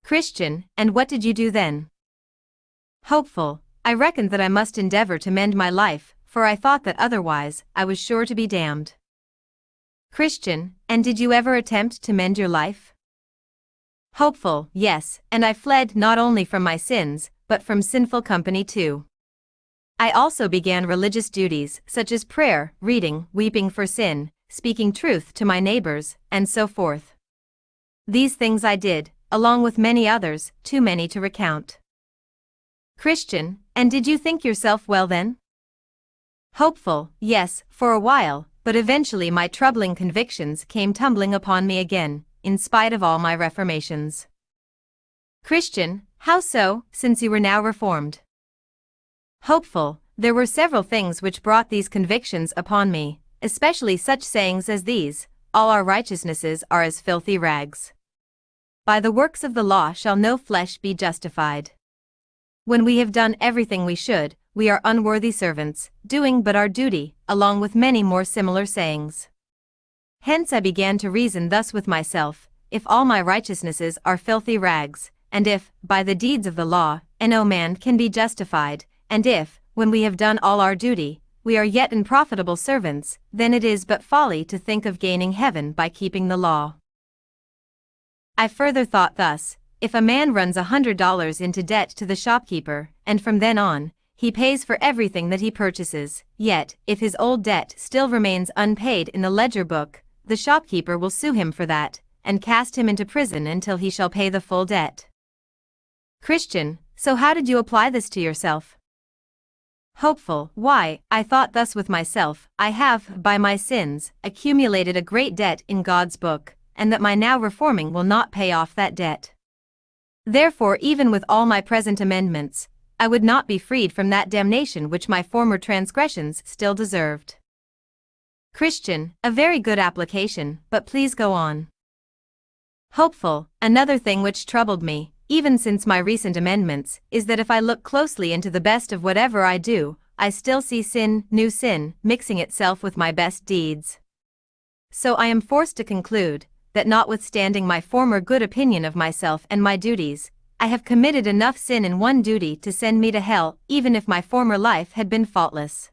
Christian, and what did you do then? Hopeful, I reckoned that I must endeavor to mend my life, for I thought that otherwise I was sure to be damned. Christian, and did you ever attempt to mend your life? Hopeful, yes, and I fled not only from my sins, but from sinful company too. I also began religious duties such as prayer, reading, weeping for sin, speaking truth to my neighbors, and so forth. These things I did, along with many others, too many to recount. Christian, and did you think yourself well then? Hopeful, yes, for a while, but eventually my troubling convictions came tumbling upon me again, in spite of all my reformations. Christian, how so, since you were now reformed? Hopeful, there were several things which brought these convictions upon me, especially such sayings as these: all our righteousnesses are as filthy rags. By the works of the law shall no flesh be justified. When we have done everything we should, we are unworthy servants, doing but our duty, along with many more similar sayings. Hence I began to reason thus with myself: if all my righteousnesses are filthy rags, and if, by the deeds of the law, no man can be justified, and if, when we have done all our duty, we are yet unprofitable servants, then it is but folly to think of gaining heaven by keeping the law. I further thought thus: if a man runs $100 into debt to the shopkeeper, and from then on, he pays for everything that he purchases, yet, if his old debt still remains unpaid in the ledger book, the shopkeeper will sue him for that, and cast him into prison until he shall pay the full debt. Christian, so how did you apply this to yourself? Hopeful, why, I thought thus with myself: I have, by my sins, accumulated a great debt in God's book, and that my now reforming will not pay off that debt. Therefore, even with all my present amendments, I would not be freed from that damnation which my former transgressions still deserved. Christian, a very good application, but please go on. Hopeful, another thing which troubled me, even since my recent amendments, is that if I look closely into the best of whatever I do, I still see sin, new sin, mixing itself with my best deeds. So I am forced to conclude that notwithstanding my former good opinion of myself and my duties, I have committed enough sin in one duty to send me to hell, even if my former life had been faultless.